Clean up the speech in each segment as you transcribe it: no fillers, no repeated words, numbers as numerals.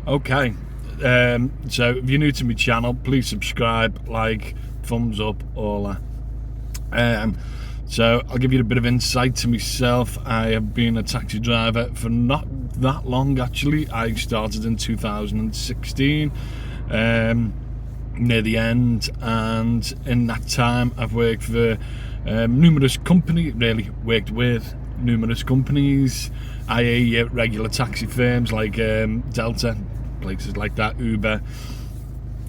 Okay, so if you're new to my channel, please subscribe, like, thumbs up, all that. So I'll give you a bit of insight to myself. I have been a taxi driver for not that long, actually. I started in 2016, near the end, and in that time I've worked for numerous companies, really worked with numerous companies, i.e. regular taxi firms like Delta, places like that, Uber.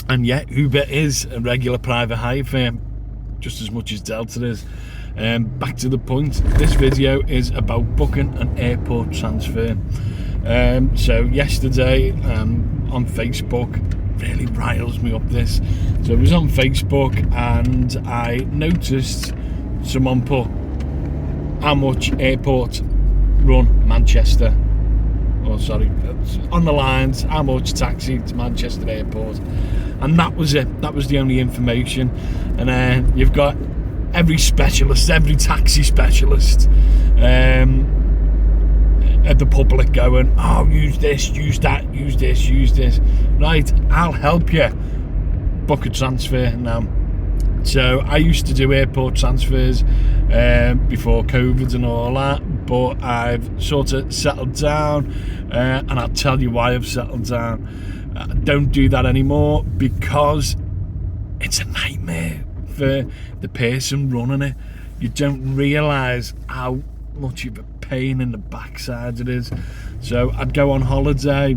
And yeah, Uber is a regular private hire firm, just as much as Delta is. Back to the point, this video is about booking an airport transfer. So yesterday on Facebook, really riles me up this. So I was on Facebook and I noticed someone put how much airport run Manchester, on the lines, how much taxi to Manchester airport, and that was it. That was the only information. And then you've got every specialist, every taxi specialist at the public going, oh, use this, use that, use this, use this. Right, I'll help you book a transfer now. So I used to do airport transfers before COVID and all that, but I've sort of settled down, and I'll tell you why I've settled down. I don't do that anymore because it's a nightmare for the person running it. You don't realise how much of a pain in the backside it is. So I'd go on holiday,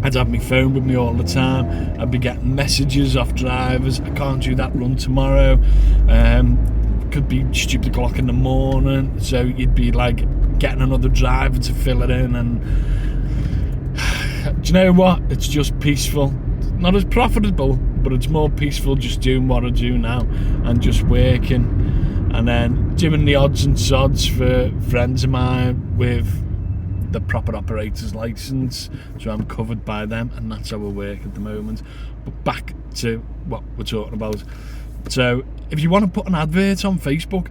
I'd have my phone with me all the time, I'd be getting messages off drivers, I can't do that run tomorrow, could be stupid o'clock in the morning, so you'd be like getting another driver to fill it in. And do you know what, it's just peaceful, not as profitable, but it's more peaceful just doing what I do now and just working, and then doing the odds and sods for friends of mine with the proper operator's license, so I'm covered by them, and that's how I work at the moment. But back to what we're talking about. So if you want to put an advert on Facebook,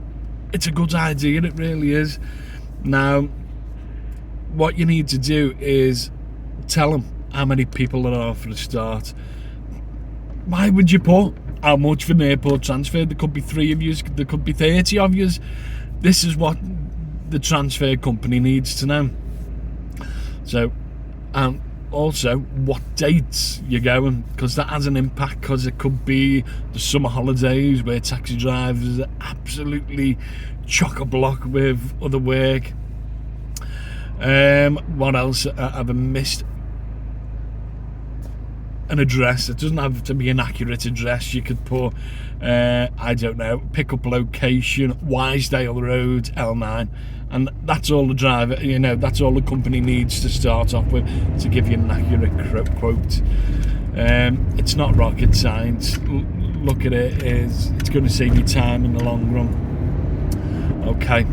it's a good idea, it really is. Now what you need to do is tell them how many people there are for a start. Why would you put how much for an airport transfer? There could be 3 of you, there could be 30 of you. This is what the transfer company needs to know. So, and also what dates you're going, because that has an impact, because it could be the summer holidays where taxi drivers are absolutely chock-a-block with other work. What else have I missed? An address. It doesn't have to be an accurate address. You could put I don't know, pick-up location, Wisedale Road, L9, and that's all the driver, that's all the company needs to start off with to give you an accurate quote. It's not rocket science. Look at it, it's going to save you time in the long run. Okay,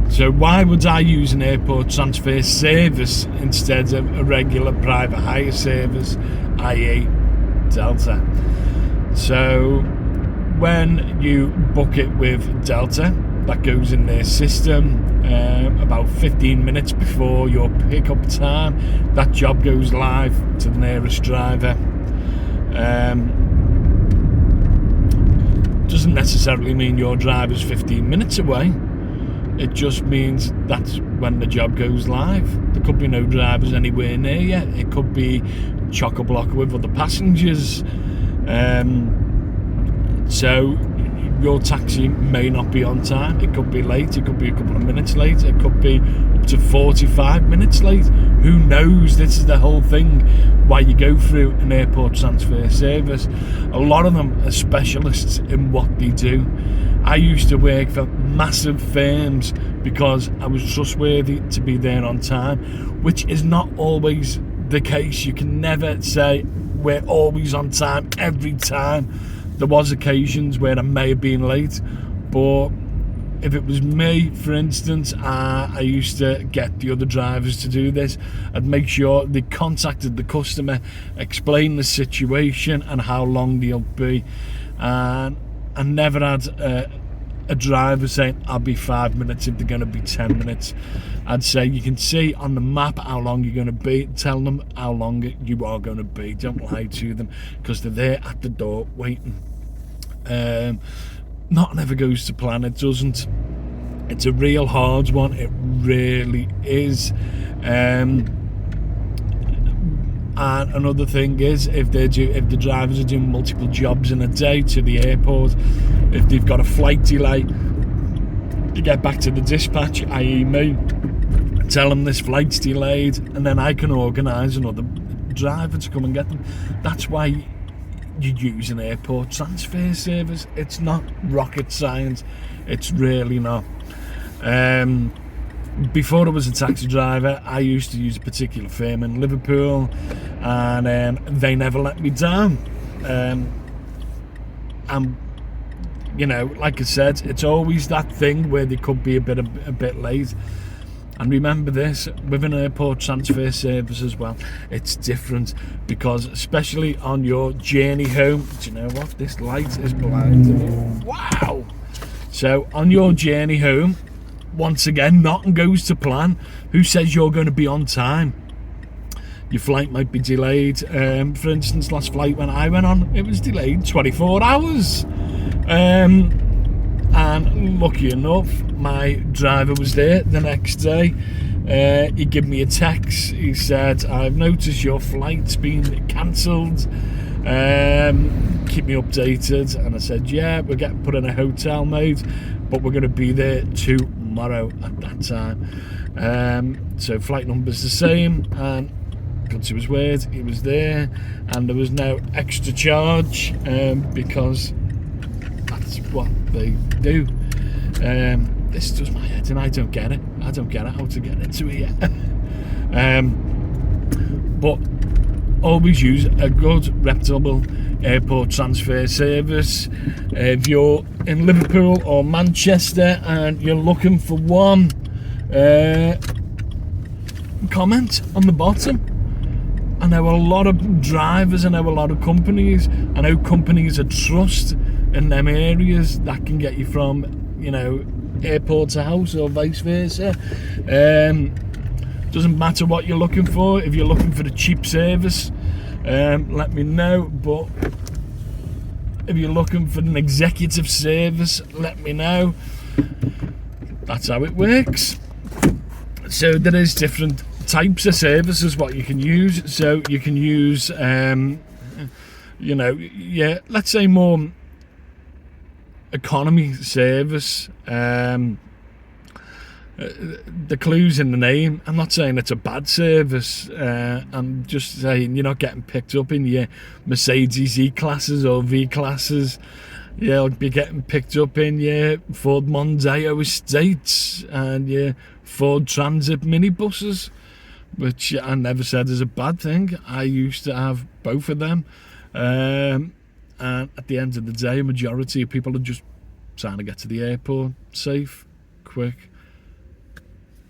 so why would I use an airport transfer service instead of a regular private hire service, i.e. Delta? So when you book it with Delta, that goes in their system about 15 minutes before your pickup time. That job goes live to the nearest driver. Doesn't necessarily mean your driver's 15 minutes away. It just means that's when the job goes live. There could be no drivers anywhere near you. It could be chock-a-block with other passengers. So your taxi may not be on time. It could be late. It could be a couple of minutes late. It could be up to 45 minutes late. Who knows? This is the whole thing why you go through an airport transfer service. A lot of them are specialists in what they do. I used to work for massive firms because I was trustworthy to be there on time, which is not always the case. You can never say we're always on time every time. There was occasions where I may have been late, but if it was me, for instance, I used to get the other drivers to do this. I'd make sure they contacted the customer, explain the situation and how long they'll be, and I never had a driver saying I'll be 5 minutes if they're going to be 10 minutes. I'd say you can see on the map how long you're going to be. Tell them how long you are going to be. Don't lie to them, because they're there at the door waiting. Nothing ever goes to plan. It doesn't. It's a real hard one. It really is. And another thing is, if the drivers are doing multiple jobs in a day to the airport, if they've got a flight delay, to get back to the dispatch, i.e. me, tell them this flight's delayed, and then I can organise another driver to come and get them. That's why you use an airport transfer service. It's not rocket science. It's really not. Before I was a taxi driver, I used to use a particular firm in Liverpool, and they never let me down. And you know, like I said, it's always that thing where they could be a bit late. And remember this, with an airport transfer service as well, it's different, because especially on your journey home, do you know what? This light is blinding me. Wow! So on your journey home, once again, nothing goes to plan. Who says you're going to be on time? Your flight might be delayed. For instance, last flight when I went on, it was delayed 24 hours. And lucky enough, my driver was there the next day. He gave me a text. He said, I've noticed your flight's been cancelled. Keep me updated. And I said, yeah, we're getting put in a hotel, mate, but we're going to be there tomorrow at that time. So flight number's the same, and good to his word, he was there, and there was no extra charge, because that's what they do. This does my head in. I don't get it how to get into it yet. But always use a good, reputable airport transfer service. If you're in Liverpool or Manchester and you're looking for one, comment on the bottom. I know a lot of drivers, I know a lot of companies, I know companies of trust in them areas that can get you from, you know, airport to house or vice versa. Doesn't matter what you're looking for. If you're looking for a cheap service, let me know. But if you're looking for an executive service, let me know. That's how it works. So there is different types of services what you can use. So you can use, you know, yeah, let's say more economy service. The clue's in the name. I'm not saying it's a bad service. I'm just saying you're not getting picked up in your Mercedes E-classes or V-classes. You'll be getting picked up in your Ford Mondeo Estates and your Ford Transit minibuses, which I never said is a bad thing. I used to have both of them. And at the end of the day, a majority of people are just trying to get to the airport safe, quick.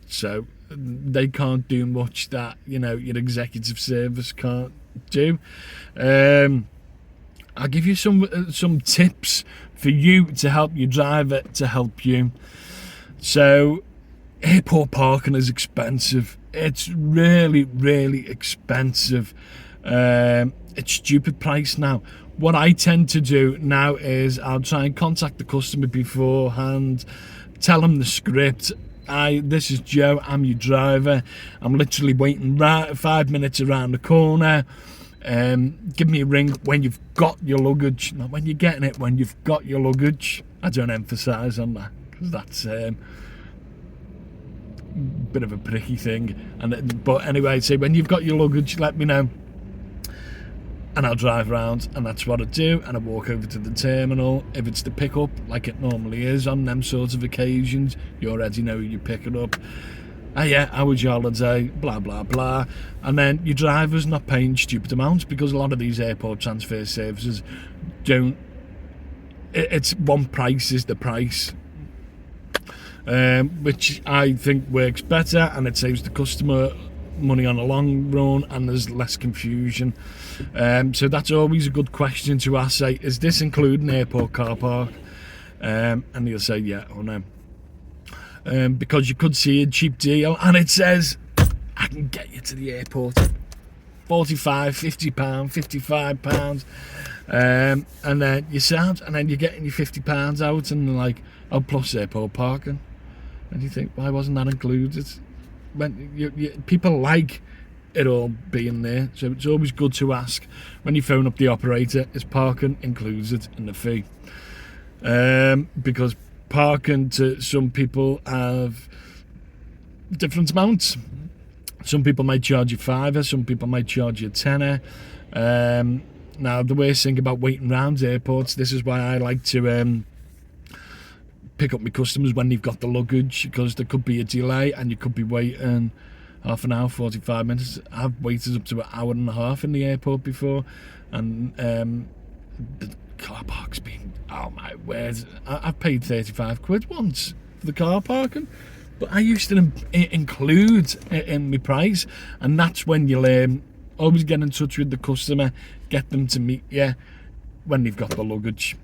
So they can't do much that, you know, your executive service can't do. I'll give you some tips for you to help your driver to help you. So airport parking is expensive. It's really, really expensive. It's stupid price now. What I tend to do now is I'll try and contact the customer beforehand, tell them the script. This is Joe, I'm your driver. I'm literally waiting 5 minutes around the corner. Give me a ring when you've got your luggage. Not when you're getting it, when you've got your luggage. I don't emphasise on that, because that's a bit of a pricky thing. But anyway, say when you've got your luggage, let me know. And I'll drive around, and that's what I do. And I walk over to the terminal. If it's the pickup, like it normally is on them sorts of occasions, you already know you're picking up. Yeah, how was your holiday? Blah, blah, blah. And then your driver's not paying stupid amounts, because a lot of these airport transfer services don't. It's one price is the price. Which I think works better, and it saves the customer money on the long run, and there's less confusion. So that's always a good question to ask. Say, is this including airport car park? and you'll say yeah or no. Because you could see a cheap deal and it says, I can get you to the airport, £45, £50, £55, and then you sound, and then you're getting your £50 out, and they're like, oh, plus airport parking, and you think, why wasn't that included? When people like it all being there, so it's always good to ask when you phone up the operator, is parking included in the fee? Because parking to some people have different amounts. Some people might charge you £5, some people might charge you £10. Now, the worst thing about waiting around airports, this is why I like to pick up my customers when they've got the luggage, because there could be a delay and you could be waiting half an hour, 45 minutes. I've waited up to an hour and a half in the airport before, and the car park's been, oh my word, I've paid £35 once for the car parking, but I used to include it in my price, and that's when you'll always get in touch with the customer, get them to meet you when they've got the luggage.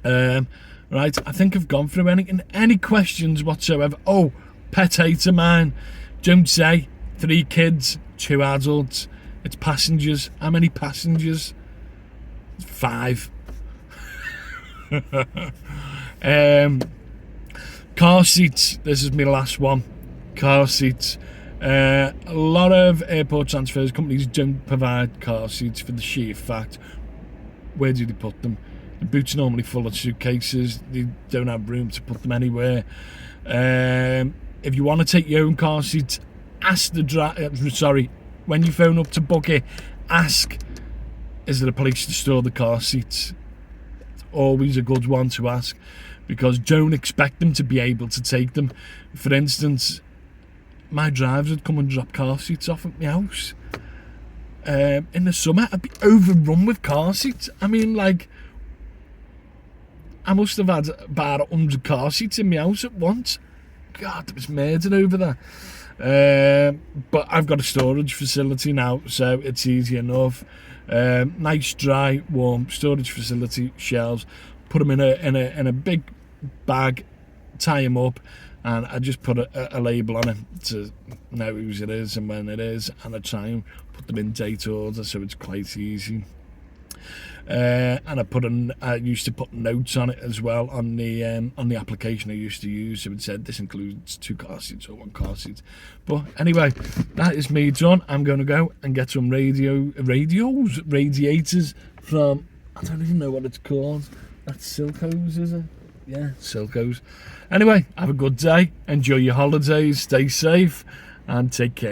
Right, I think I've gone through any questions whatsoever. Oh, pet hate of mine, don't say 3 kids, 2 adults, it's passengers. How many passengers? 5. Car seats, this is my last one. Car seats. A lot of airport transfers companies don't provide car seats for the sheer fact, where do they put them? The boot's normally full of suitcases, they don't have room to put them anywhere. If you want to take your own car seat, ask the when you phone up to book it, ask, is there a place to store the car seats? It's always a good one to ask, because don't expect them to be able to take them. For instance, my drivers would come and drop car seats off at my house. In the summer, I'd be overrun with car seats. I mean, like, I must have had about 100 car seats in my house at once. God, there was murder over there. But I've got a storage facility now, so it's easy enough. Nice, dry, warm storage facility, shelves. Put them in a big bag, tie them up, and I just put a label on it to know whose it is and when it is, and I try and put them in date order, so it's quite easy. And I used to put notes on it as well on the application I used to use, so it said this includes 2 car seats or 1 car seat. But anyway, that is me done. I'm going to go and get some radiators from, I don't even know what it's called. That's Silco's, is it? Yeah, Silco's. Anyway, have a good day, enjoy your holidays, stay safe, and take care.